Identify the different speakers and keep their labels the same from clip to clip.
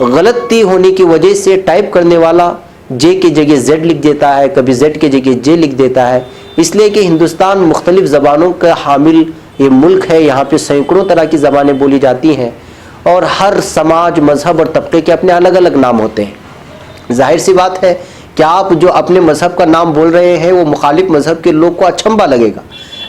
Speaker 1: غلطی ہونے کی وجہ سے ٹائپ کرنے والا جے کی جگہ زیڈ لکھ دیتا ہے، کبھی زیڈ کی جگہ جے لکھ دیتا ہے، اس لیے کہ ہندوستان مختلف زبانوں کا حامل یہ ملک ہے. یہاں پہ سینکڑوں طرح کی زبانیں بولی جاتی ہیں اور ہر سماج، مذہب اور طبقے کے اپنے الگ الگ نام ہوتے ہیں. ظاہر سی بات ہے کہ آپ جو اپنے مذہب کا نام بول رہے ہیں وہ مخالف مذہب کے لوگ کو اچھمبا لگے گا.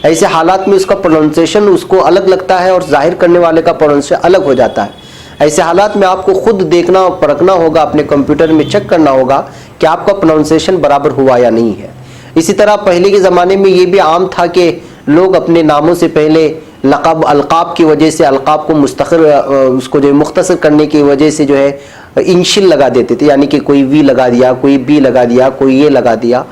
Speaker 1: ایسے حالات میں اس کا پروننسیشن اس کو الگ لگتا ہے اور ظاہر کرنے والے کا پروننسیشن الگ ہو جاتا ہے. ایسے حالات میں آپ کو خود دیکھنا اور پرکھنا ہوگا، اپنے کمپیوٹر میں چیک کرنا ہوگا کہ آپ کا پروننسیشن برابر ہوا یا نہیں ہے. اسی طرح پہلے کے زمانے میں یہ بھی عام تھا کہ لوگ اپنے ناموں سے پہلے لقب، القاب کی وجہ سے القاب کو اس کو جو مختصر کرنے کی وجہ سے جو ہے انشل لگا دیتے تھے، یعنی کہ کوئی وی لگا دیا، کوئی بی لگا دیا، کوئی یہ لگا دیا.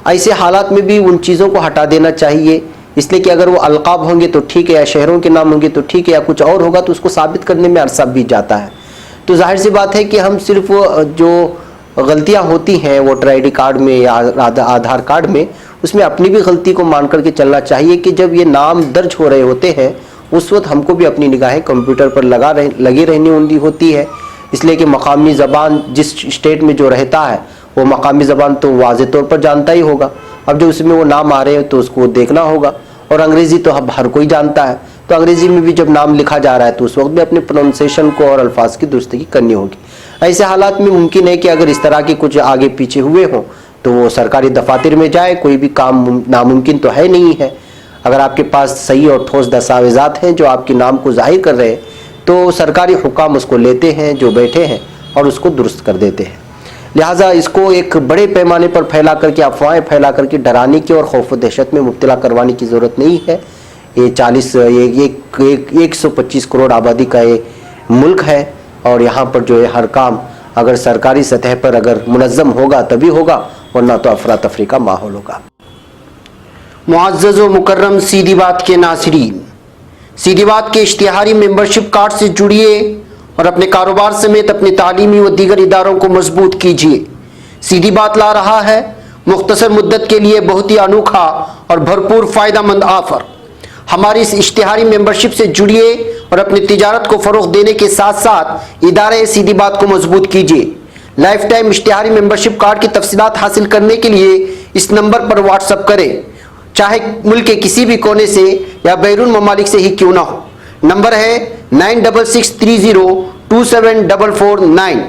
Speaker 1: ایسے حالات میں بھی ان چیزوں کو ہٹا دینا چاہیے، اس لیے کہ اگر وہ القاب ہوں گے تو ٹھیک ہے، یا شہروں کے نام ہوں گے تو ٹھیک ہے، یا کچھ اور ہوگا تو اس کو ثابت کرنے میں عرصہ بیت جاتا ہے. تو ظاہر سی بات ہے کہ ہم صرف جو غلطیاں ہوتی ہیں ووٹر آئی ڈی کارڈ میں یا آدھار کارڈ میں، اس میں اپنی بھی غلطی کو مان کر کے چلنا چاہیے کہ جب یہ نام درج ہو رہے ہوتے ہیں اس وقت ہم کو بھی اپنی نگاہیں کمپیوٹر پر لگی رہنی ہوتی ہے. اس لیے کہ مقامی زبان جس اسٹیٹ میں جو رہتا ہے وہ مقامی زبان تو واضح طور پر جانتا ہی ہوگا. اب جو اس میں وہ نام آ رہے ہیں تو اس کو دیکھنا ہوگا. اور انگریزی تو اب ہر کوئی جانتا ہے، تو انگریزی میں بھی جب نام لکھا جا رہا ہے تو اس وقت بھی اپنے پروننسیشن کو اور الفاظ کی درستگی کرنی ہوگی. ایسے حالات میں ممکن ہے کہ اگر اس طرح کے کچھ آگے پیچھے ہوئے ہوں تو وہ سرکاری دفاتر میں جائے. کوئی بھی کام ناممکن تو ہے نہیں ہے. اگر آپ کے پاس صحیح اور ٹھوس دستاویزات ہیں جو آپ کے نام کو ظاہر کر رہے ہیں تو سرکاری حکام اس کو لیتے ہیں جو بیٹھے ہیں اور اس کو درست کر دیتے ہیں. لہٰذا اس کو ایک بڑے پیمانے پر پھیلا کر کے، افواہیں پھیلا کر کے ڈرانے کی اور خوف و دہشت میں مبتلا کروانے کی ضرورت نہیں ہے. یہ 125 کروڑ آبادی کا یہ ملک ہے اور یہاں پر جو ہے ہر کام اگر سرکاری سطح پر اگر منظم ہوگا تبھی ہوگا، ورنہ تو افراتفری کا ماحول ہوگا. معزز و مکرم سیدھی بات کے ناظرین، سیدھی بات کے اشتہاری ممبرشپ کارڈ سے جڑیے اور اپنے کاروبار سمیت اپنے تعلیمی و دیگر اداروں کو مضبوط کیجیے. سیدھی بات لا رہا ہے مختصر مدت کے لیے بہت ہی انوکھا اور بھرپور فائدہ مند آفر. ہماری اس اشتہاری ممبرشپ سے جڑیے اور اپنی تجارت کو فروغ دینے کے ساتھ ساتھ ادارے سیدھی بات کو مضبوط کیجیے. لائف ٹائم اشتہاری ممبرشپ کارڈ کی تفصیلات حاصل کرنے کے لیے اس نمبر پر واٹس اپ کریں، چاہے ملک کے کسی بھی کونے سے یا بیرون ممالک سے ہی کیوں نہ ہو. نمبر ہے 9663027449.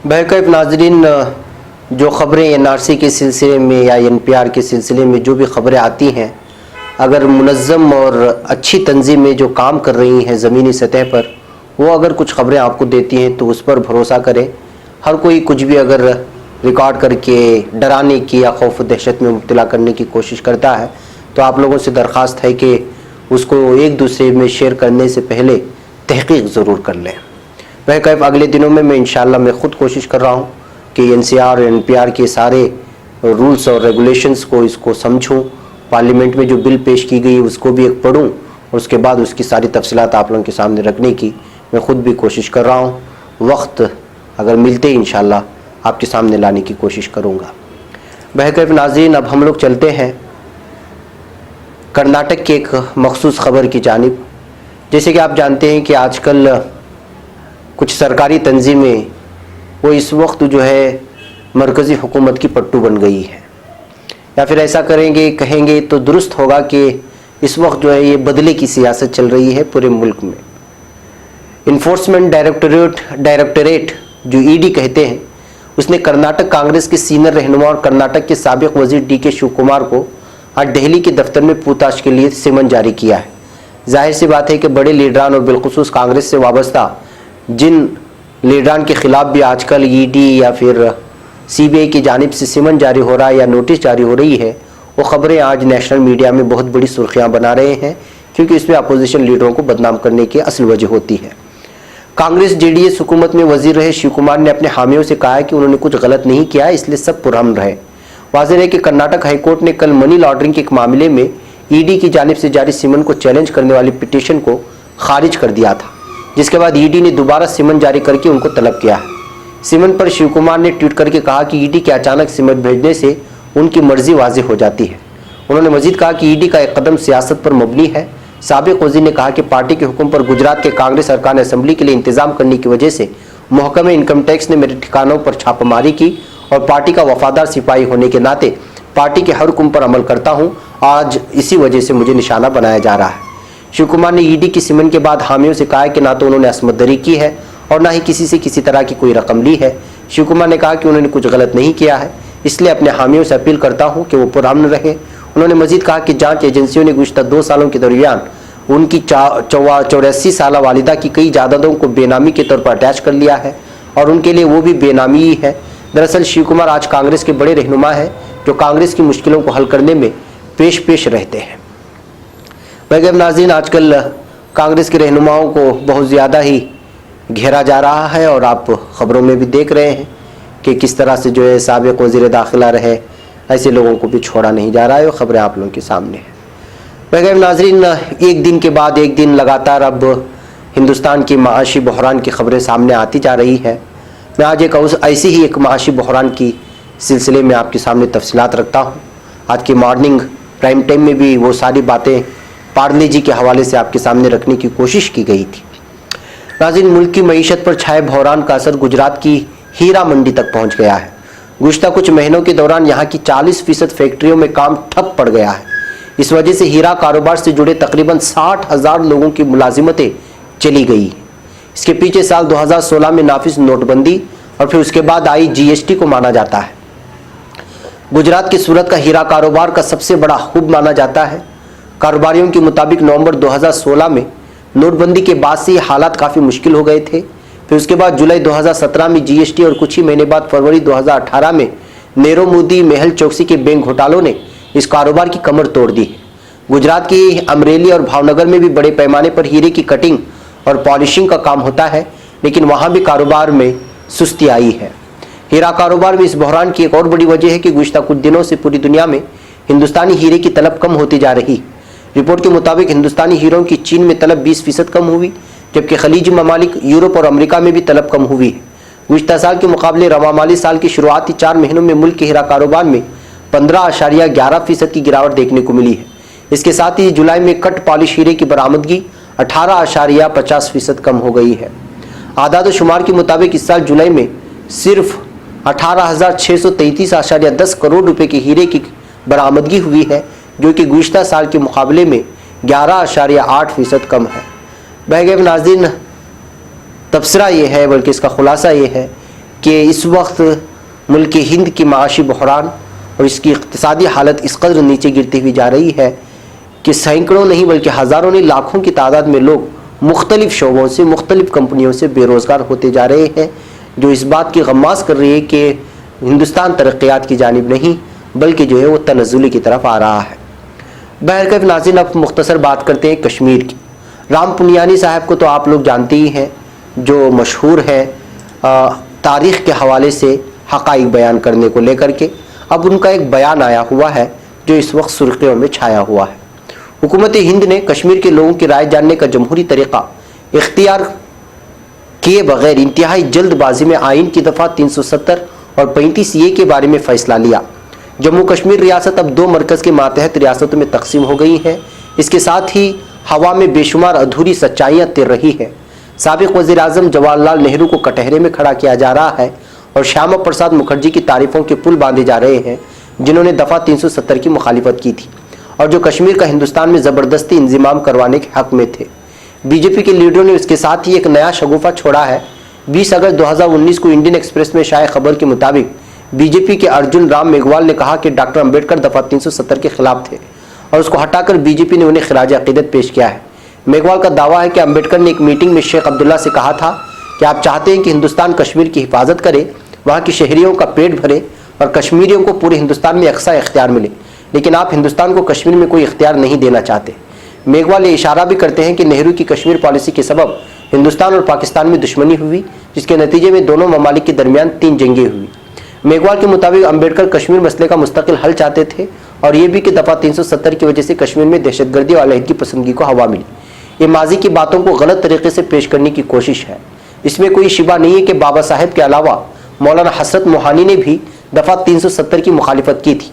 Speaker 1: بہرکیف ناظرین، جو خبریں این آر سی کے سلسلے میں یا این پی آر کے سلسلے میں جو بھی خبریں آتی ہیں، اگر منظم اور اچھی تنظیمیں جو کام کر رہی ہیں زمینی سطح پر، وہ اگر کچھ خبریں آپ کو دیتی ہیں تو اس پر بھروسہ کریں. ہر کوئی کچھ بھی اگر ریکارڈ کر کے ڈرانے کی یا خوف و دہشت میں مبتلا کرنے کی کوشش کرتا ہے تو آپ لوگوں سے درخواست ہے کہ اس کو ایک دوسرے میں شیئر کرنے سے پہلے تحقیق ضرور کر لیں. بہرکیف اگلے دنوں میں انشاءاللہ میں خود کوشش کر رہا ہوں کہ این سی آر اور این پی آر کے سارے رولز اور ریگولیشنز کو اس کو سمجھوں. پارلیمنٹ میں جو بل پیش کی گئی اس کو بھی ایک پڑھوں اور اس کے بعد اس کی ساری تفصیلات آپ لوگوں کے سامنے رکھنے کی میں خود بھی کوشش کر رہا ہوں. وقت اگر ملتے انشاءاللہ آپ کے سامنے لانے کی کوشش کروں گا. بہرکیف ناظرین، اب ہم لوگ چلتے ہیں کرناٹک کی ایک مخصوص خبر کی جانب. جیسے کہ آپ جانتے ہیں کہ آج کل کچھ سرکاری تنظیمیں وہ اس وقت جو ہے مرکزی حکومت کی پٹو بن گئی ہے، یا پھر ایسا کہیں گے تو درست ہوگا کہ اس وقت جو ہے یہ بدلے کی سیاست چل رہی ہے پورے ملک میں. انفورسمنٹ ڈائریکٹوریٹ جو ای ڈی کہتے ہیں، اس نے کرناٹک کانگریس کے سینئر رہنما اور کرناٹک کے سابق وزیر ڈی کے شیو کمار کو آج دہلی کے دفتر میں پوچھ تاچھ کے لیے سمن جاری کیا ہے. ظاہر سی بات ہے کہ بڑے لیڈران اور بالخصوص کانگریس سے وابستہ جن لیڈران کے خلاف بھی آج کل ای ڈی یا پھر سی بی آئی کی جانب سے سمن جاری ہو رہا ہے یا نوٹس جاری ہو رہی ہے، وہ خبریں آج نیشنل میڈیا میں بہت بڑی سرخیاں بنا رہے ہیں، کیونکہ اس میں اپوزیشن لیڈروں کو بدنام کرنے کی اصل وجہ ہوتی ہے. کانگریس جے ڈی ایس حکومت میں وزیر رہے شیو کمار نے اپنے حامیوں سے کہا ہے کہ انہوں نے کچھ غلط نہیں کیا، اس لیے سب پرامن رہے. واضح ہے کہ کرناٹک ہائی کورٹ نے کل منی لانڈرنگ کے ایک معاملے میں ای ڈی کی جانب سے جاری سمن کو چیلنج کرنے والی پٹیشن کو خارج کر دیا تھا، جس کے بعد ای ڈی نے دوبارہ سمن جاری کر کے ان کو طلب کیا ہے. سمن پر شیو کمار نے ٹویٹ کر کے کہا کہ ای ڈی کے اچانک سمن بھیجنے سے ان کی مرضی واضح ہو جاتی ہے. انہوں نے مزید کہا کہ ED کا ایک قدم سیاست پر مبنی ہے۔ سابق وزیر نے کہا کہ پارٹی کے حکم پر گجرات کے کانگریس ارکان اسمبلی کے لیے انتظام کرنے کی وجہ سے محکمہ انکم ٹیکس نے میرے ٹھکانوں پر چھاپہ ماری کی اور پارٹی کا وفادار سپاہی ہونے کے ناطے پارٹی کے ہر حکم پر عمل کرتا ہوں۔ آج اسی وجہ سے مجھے نشانہ بنایا جا رہا ہے۔ شیو کمار نے ED کی سمن کے بعد حامیوں سے کہا کہ نہ تو انہوں نے عصمت دری کی ہے اور نہ ہی کسی سے کسی طرح کی کوئی رقم لی ہے۔ شیو کمار نے کہا کہ انہوں نے کچھ غلط نہیں کیا ہے، اس لیے اپنے حامیوں سے اپیل کرتا ہوں کہ وہ پرامن رہیں۔ انہوں نے مزید کہا کہ جانچ ایجنسیوں نے گزشتہ 2 سالوں کے درمیان ان کی 84 سالہ والدہ کی کئی جائیدادوں کو بے نامی کے طور پر اٹیچ کر لیا ہے اور ان کے لیے وہ بھی بے نامی ہی ہے۔ دراصل شیو کمار آج کانگریس کے بڑے رہنما ہیں جو کانگریس کی مشکلوں کو حل کرنے میں پیش رہتے ہیں۔ بھائی ناظرین، آج کل کانگریس کے رہنماؤں کو بہت زیادہ ہی گھیرا جا رہا ہے اور آپ خبروں میں بھی دیکھ رہے ہیں کہ کس طرح سے جو ہے سابق وزیر داخلہ رہے ایسے لوگوں کو بھی چھوڑا نہیں جا رہا ہے، اور خبریں آپ لوگوں کے سامنے ہیں۔ بھائی ناظرین، ایک دن کے بعد ایک دن لگاتار اب ہندوستان کی معاشی بحران کی خبریں سامنے آتی جا رہی ہے۔ میں آج ایسی ہی ایک معاشی بحران کی سلسلے میں آپ کے سامنے تفصیلات رکھتا ہوں۔ آج کی مارننگ پرائم ٹائم میں بھی وہ ساری باتیں پارلے جی کے حوالے سے آپ کے سامنے رکھنے کی کوشش کی گئی تھی۔ ناظرین، ملک کی معیشت پر چھائے بحران کا اثر گجرات کی ہیرا منڈی تک پہنچ گیا ہے۔ گزشتہ کچھ مہینوں کے دوران یہاں کی 40% فیکٹریوں میں کام ٹھپ پڑ گیا ہے۔ اس وجہ سے ہیرا کاروبار سے جڑے تقریباً 60,000 لوگوں کی ملازمتیں چلی گئی۔ اس کے پیچھے سال 2016 میں نافذ نوٹ بندی اور پھر اس کے بعد آئی GST کو مانا جاتا ہے۔ گجرات کے سورت کا ہیرا کاروبار کا سب سے بڑا ہب مانا جاتا ہے۔ کاروباریوں کے مطابق نومبر 2016 میں نوٹ بندی کے بعد سے حالات کافی مشکل ہو گئے تھے۔ پھر اس کے بعد جولائی 2017 میں GST اور کچھ ہی مہینے بعد فروری 2018 میں نیرو مودی محل چوکسی کے بینک گھوٹالوں نے اس کاروبار کی کمر توڑ دی۔ گجرات کی امریلی اور بھاونگر میں بھی بڑے پیمانے پر ہیرے کی کٹنگ اور پالشنگ کا کام ہوتا ہے، لیکن وہاں بھی کاروبار میں سستی آئی ہے۔ ہیرا کاروبار میں اس بحران کی ایک اور بڑی وجہ ہے کہ گزشتہ کچھ دنوں سے پوری دنیا میں ہندوستانی ہیرے کی طلب کم ہوتی جا رہی۔ رپورٹ کے مطابق ہندوستانی ہیروں کی چین میں طلب 20% کم ہوئی، جبکہ خلیجی ممالک یورپ اور امریکہ میں بھی طلب کم ہوئی ہے۔ گزشتہ سال کے مقابلے رواں مالی سال کے شروعاتی 4 مہینوں میں ملک کے ہیرا کاروبار میں 15.11% کی گراوٹ دیکھنے کو ملی ہے۔ اس کے ساتھ ہی جولائی میں کٹ پالش ہیرے کی برآمدگی 18.50% کم ہو گئی ہے۔ اعداد و شمار کے مطابق اس سال جولائی میں صرف 18,633.10 کروڑ روپے کے ہیرے کی برآمدگی ہوئی ہے، جو کہ گزشتہ سال کے مقابلے میں 11.8% کم ہے۔ بھائی ناظرین، تبصرہ یہ ہے، بلکہ اس کا خلاصہ یہ ہے کہ اس وقت ملک ہند کی معاشی بحران اور اس کی اقتصادی حالت اس قدر نیچے گرتی ہوئی جا رہی ہے کہ سینکڑوں نہیں بلکہ ہزاروں نہیں لاکھوں کی تعداد میں لوگ مختلف شعبوں سے، مختلف کمپنیوں سے بے روزگار ہوتے جا رہے ہیں، جو اس بات کی غماز کر رہی ہے کہ ہندوستان ترقیات کی جانب نہیں بلکہ جو ہے وہ تنزلی کی طرف آ رہا ہے۔ بہرکیف ناظرین، اب مختصر بات کرتے ہیں کشمیر کی۔ رام پنیانی صاحب کو تو آپ لوگ جانتے ہی ہیں، جو مشہور ہے تاریخ کے حوالے سے حقائق بیان کرنے کو لے کر کے۔ اب ان کا ایک بیان آیا ہوا ہے جو اس وقت سرخیوں میں چھایا ہوا ہے۔ حکومت ہند نے کشمیر کے لوگوں کی رائے جاننے کا جمہوری طریقہ اختیار کیے بغیر انتہائی جلد بازی میں آئین کی دفعہ 370 اور 35A کے بارے میں فیصلہ لیا۔ جموں کشمیر ریاست اب 2 مرکز کے ماتحت ریاستوں میں تقسیم ہو گئی ہے۔ اس کے ساتھ ہی ہوا میں بے شمار ادھوری سچائیاں تیر رہی ہیں۔ سابق وزیر اعظم جواہر لال نہرو کو کٹہرے میں کھڑا کیا جا رہا ہے اور شیاما پرساد مکھرجی کی تعریفوں کے پل باندھے جا رہے ہیں، جنہوں نے دفعہ 370 کی مخالفت کی تھی اور جو کشمیر کا ہندوستان میں زبردستی انضمام کروانے کے حق میں تھے۔ BJP کے لیڈروں نے اس کے ساتھ ہی ایک نیا شگوفہ چھوڑا ہے۔ 20 اگست 2019 کو انڈین ایکسپریس میں شائع خبر کے مطابق BJP کے ارجن رام میگھوال نے کہا کہ ڈاکٹر امبیڈکر دفعہ 370 کے خلاف تھے اور اس کو ہٹا کر BJP نے انہیں خراج عقیدت پیش کیا ہے۔ میگھوال کا دعویٰ ہے کہ امبیڈکر نے ایک میٹنگ میں شیخ عبداللہ سے کہا تھا کہ آپ چاہتے ہیں کہ ہندوستان کشمیر کی حفاظت کرے، وہاں کی شہریوں کا پیٹ بھرے اور کشمیریوں کو پورے ہندوستان میں یکساں اختیار ملے، لیکن آپ ہندوستان کو کشمیر میں کوئی اختیار نہیں دینا چاہتے۔ میگھوال یہ اشارہ بھی کرتے ہیں کہ نہرو کی کشمیر پالیسی کے سبب ہندوستان اور پاکستان میں دشمنی ہوئی، جس کے نتیجے میں دونوں ممالک کے درمیان 3 جنگیں ہوئی۔ میگھوال کے مطابق امبیڈکر کشمیر مسئلے کا مستقل حل چاہتے تھے اور یہ بھی کہ دفعہ 370 کی وجہ سے کشمیر میں دہشت گردی اور علیحدگی پسندگی کو ہوا ملی۔ یہ ماضی کی باتوں کو غلط طریقے سے پیش کرنے کی کوشش ہے۔ اس میں کوئی شبہ نہیں ہے کہ بابا صاحب کے علاوہ مولانا حسرت موہانی نے بھی دفعہ 370 کی مخالفت کی تھی۔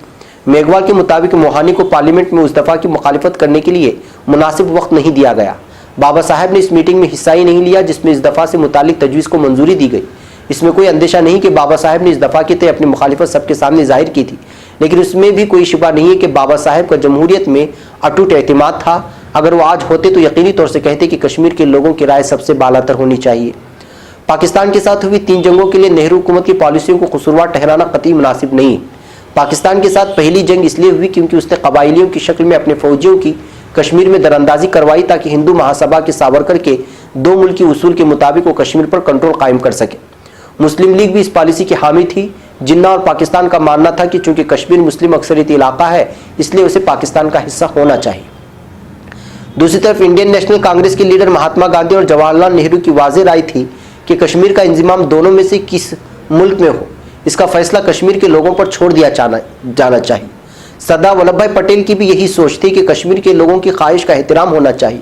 Speaker 1: میگھوال کے مطابق موہانی کو پارلیمنٹ میں اس دفعہ کی مخالفت کرنے کے لیے مناسب وقت نہیں دیا گیا۔ بابا صاحب نے اس میٹنگ میں حصہ ہی نہیں لیا جس میں اس دفعہ سے متعلق تجویز کو منظوری دی گئی۔ اس میں کوئی اندیشہ نہیں کہ بابا صاحب نے اس دفعہ کے تئیں اپنی مخالفت سب کے سامنے ظاہر کی تھی، لیکن اس میں بھی کوئی شبہ نہیں ہے کہ بابا صاحب کا جمہوریت میں اٹوٹ اعتماد تھا۔ اگر وہ آج ہوتے تو یقینی طور سے کہتے کہ کشمیر کے لوگوں کی رائے سب سے بالاتر ہونی چاہیے۔ پاکستان کے ساتھ ہوئی 3 جنگوں کے لیے نہرو حکومت کی پالیسیوں کو قصوروار ٹھہرانا قطعی مناسب نہیں ہے۔ پاکستان کے ساتھ پہلی جنگ اس لیے ہوئی کیونکہ اس نے قبائلیوں کی شکل میں اپنے فوجیوں کی کشمیر میں دراندازی کروائی تاکہ ہندو مہاسبھا کے ساورکر کے 2 ملکی اصول کے مطابق وہ کشمیر پر کنٹرول قائم کر سکے۔ مسلم لیگ بھی اس پالیسی کی حامی تھی۔ جناح اور پاکستان کا ماننا تھا کہ چونکہ کشمیر مسلم اکثریتی علاقہ ہے اس لیے اسے پاکستان کا حصہ ہونا چاہیے۔ دوسری طرف انڈین نیشنل کانگریس کے لیڈر مہاتما گاندھی اور جواہر لال نہرو کی واضح رائے تھی کہ کشمیر کا انضمام دونوں میں سے کس ملک میں ہو اس کا فیصلہ کشمیر کے لوگوں پر چھوڑ دیا جانا چاہیے۔ سردار ولبھ بھائی پٹیل کی بھی یہی سوچ تھی کہ کشمیر کے لوگوں کی خواہش کا احترام ہونا چاہیے۔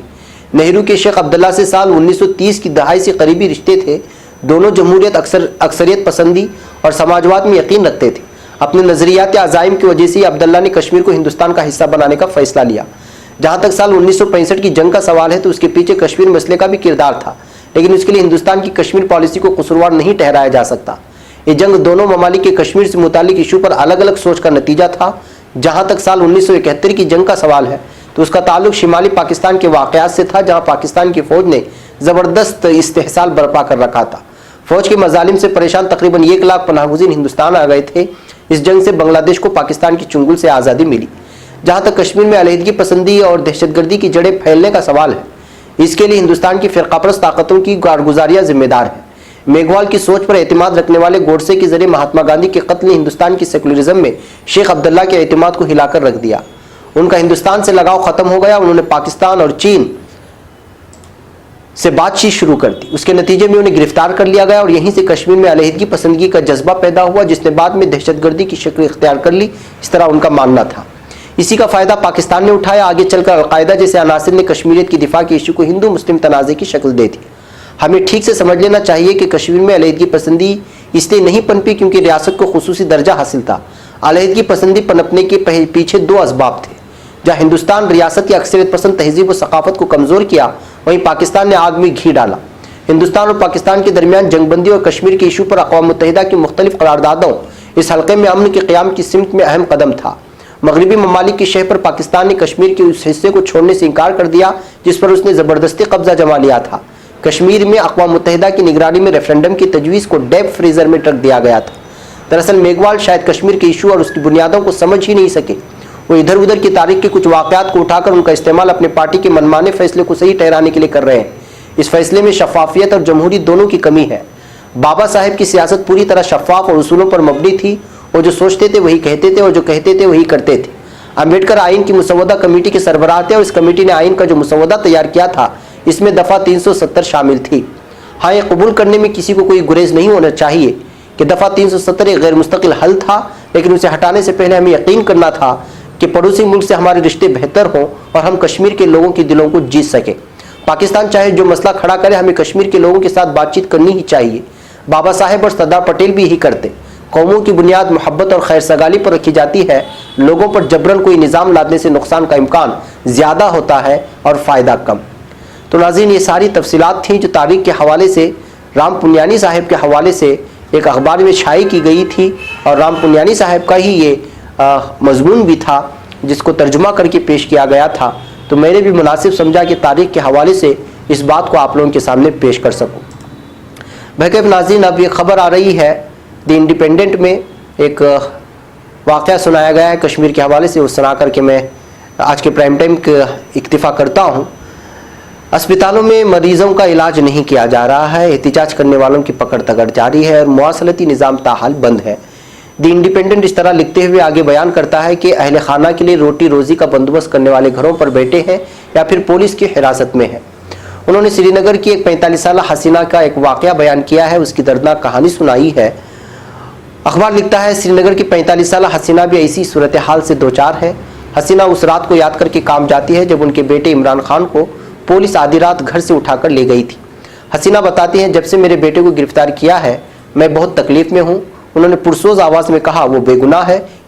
Speaker 1: نہرو کے شیخ عبداللہ سے سال 1930 کی دہائی سے قریبی رشتے تھے۔ دونوں جمہوریت اکثریت پسندی اور سماجواد میں یقین رکھتے تھے۔ اپنے نظریات عزائم کی وجہ سے عبداللہ نے کشمیر کو ہندوستان کا حصہ بنانے کا فیصلہ لیا۔ جہاں تک سال 1965 کی جنگ کا سوال ہے تو اس کے پیچھے کشمیر مسئلے کا بھی کردار تھا، لیکن اس کے لیے ہندوستان کی کشمیر پالیسی کو قصوروار نہیں ٹھہرایا جا سکتا۔ یہ جنگ دونوں ممالک کے کشمیر سے متعلق ایشو پر الگ الگ سوچ کا نتیجہ تھا۔ جہاں تک سال 1971 کی جنگ کا سوال ہے تو اس کا تعلق شمالی پاکستان کے واقعات سے تھا، جہاں پاکستان کی فوج نے زبردست استحصال برپا کر رکھا تھا۔ فوج کے مظالم سے پریشان تقریباً 1 لاکھ پناہ گزین ہندوستان آ گئے تھے۔ اس جنگ سے بنگلہ دیش کو پاکستان کی چنگل سے آزادی ملی۔ جہاں تک کشمیر میں علیحدگی پسندی اور دہشت گردی کی جڑیں پھیلنے کا سوال ہے، اس کے لیے ہندوستان کی فرقہ پرست طاقتوں کی کارگزاریاں ذمہ دار ہیں۔ میگھوال کی سوچ پر اعتماد رکھنے والے گوڈسے کے ذریعے مہاتما گاندھی کے قتل نے ہندوستان کی سیکولرزم میں شیخ عبداللہ کے اعتماد کو ہلا کر رکھ دیا۔ ان کا ہندوستان سے لگاؤ ختم ہو گیا۔ انہوں نے پاکستان اور چین سے بات چیت شروع کر دی۔ اس کے نتیجے میں انہیں گرفتار کر لیا گیا اور یہیں سے کشمیر میں علیحدگی پسندگی کا جذبہ پیدا ہوا جس نے بعد میں دہشت گردی کی شکل اختیار کر لی، اس طرح ان کا ماننا تھا۔ اسی کا فائدہ پاکستان نے اٹھایا۔ آگے چل کر القاعدہ جیسے عناصر نے کشمیریت کی دفاع کے ایشو کو ہندو مسلم تنازع کی شکل دے دی۔ ہمیں ٹھیک سے سمجھ لینا چاہیے کہ کشمیر میں علیحدگی پسندی اس لیے نہیں پنپی کیونکہ ریاست کو خصوصی درجہ حاصل تھا۔ علیحدگی پسندی پنپنے کے پیچھے 2 اسباب تھے۔ جہاں ہندوستان ریاست کی اکثریت پسند تہذیب و ثقافت کو کمزور کیا، وہیں پاکستان نے آگ میں گھی ڈالا۔ ہندوستان اور پاکستان کے درمیان جنگ بندی اور کشمیر کے ایشو پر اقوام متحدہ کی مختلف قراردادوں اس حلقے میں امن کے قیام کی سمت میں اہم قدم تھا۔ مغربی ممالک کی شہ پر پاکستان نے کشمیر کے اس حصے کو چھوڑنے سے انکار کر دیا جس پر اس نے زبردستی قبضہ جما لیا تھا۔ کشمیر میں اقوام متحدہ کی نگرانی میں ریفرنڈم کی تجویز کو ڈیپ فریزر میں رکھ دیا گیا تھا۔ دراصل میگھوال شاید کشمیر کے ایشو اور اس کی بنیادوں کو سمجھ ہی نہیں سکے۔ وہ ادھر ادھر کی تاریخ کے کچھ واقعات کو اٹھا کر ان کا استعمال اپنے پارٹی کے منمانے فیصلے کو صحیح ٹھہرانے کے لیے کر رہے ہیں۔ اس فیصلے میں شفافیت اور جمہوری دونوں کی کمی ہے۔ بابا صاحب کی سیاست پوری طرح شفاف اور اصولوں پر مبنی تھی۔ وہ جو سوچتے تھے وہی کہتے تھے اور جو کہتے تھے وہی کرتے تھے۔ امبیڈکر آئین کی مسودہ کمیٹی کے سربراہ تھے اور اس کمیٹی نے آئین کا جو مسودہ تیار کیا تھا اس میں دفعہ 370 شامل تھی۔ ہاں، یہ قبول کرنے میں کسی کو کوئی گریز نہیں ہونا چاہیے کہ دفعہ 370 ایک غیر مستقل حل تھا، لیکن اسے ہٹانے سے پہلے ہمیں یقین کرنا تھا کہ پڑوسی ملک سے ہمارے رشتے بہتر ہوں اور ہم کشمیر کے لوگوں کے دلوں کو جیت سکیں۔ پاکستان چاہے جو مسئلہ کھڑا کرے، ہمیں کشمیر کے لوگوں کے ساتھ بات چیت کرنی ہی چاہیے۔ بابا صاحب اور سردار پٹیل بھی یہی کرتے۔ قوموں کی بنیاد محبت اور خیر سگالی پر رکھی جاتی ہے۔ لوگوں پر جبراً کوئی نظام لادنے سے نقصان کا امکان زیادہ ہوتا ہے اور فائدہ کم۔ تو ناظرین، یہ ساری تفصیلات تھیں جو تاریخ کے حوالے سے رام پنیانی صاحب کے حوالے سے ایک اخبار میں شائع کی گئی تھی، اور رام پنیانی صاحب کا ہی یہ مضمون بھی تھا جس کو ترجمہ کر کے پیش کیا گیا تھا۔ تو میں نے بھی مناسب سمجھا کہ تاریخ کے حوالے سے اس بات کو آپ لوگوں کے سامنے پیش کر سکوں۔ بہرکیف ناظرین، اب یہ خبر آ رہی ہے دی انڈیپینڈنٹ میں ایک واقعہ سنایا گیا ہے کشمیر کے حوالے سے، وہ سنا کر کے میں آج کے پرائم ٹائم کا اکتفا کرتا ہوں۔ اسپتالوں میں مریضوں کا علاج نہیں کیا جا رہا ہے، احتجاج کرنے والوں کی پکڑ تگڑ جاری ہے اور مواصلاتی نظام تاحال بند ہے۔ دی انڈیپینڈنٹ اس طرح لکھتے ہوئے آگے بیان کرتا ہے کہ اہل خانہ کے لیے روٹی روزی کا بندوبست کرنے والے گھروں پر بیٹھے ہیں یا پھر پولیس کی حراست میں ہیں۔ انہوں نے سری نگر کی ایک 45 سالہ حسینہ کا ایک واقعہ بیان کیا ہے، اس کی دردناک کہانی سنائی ہے۔ اخبار لکھتا ہے سری نگر کی 45 سالہ حسینہ بھی ایسی صورتحال سے دوچار ہے۔ حسینہ اس رات کو یاد کر کے کام جاتی ہے جب ان کے بیٹے عمران خان کو پولیس آدھی رات گھر سے اٹھا کر لے گئی تھی۔ حسینہ بتاتی ہیں، جب سے میرے بیٹے کو گرفتار کیا ہے میں بہت تکلیف میں ہوں۔ انہوں نے پرسوز آواز میں کہا وہ بے گناہ ہے،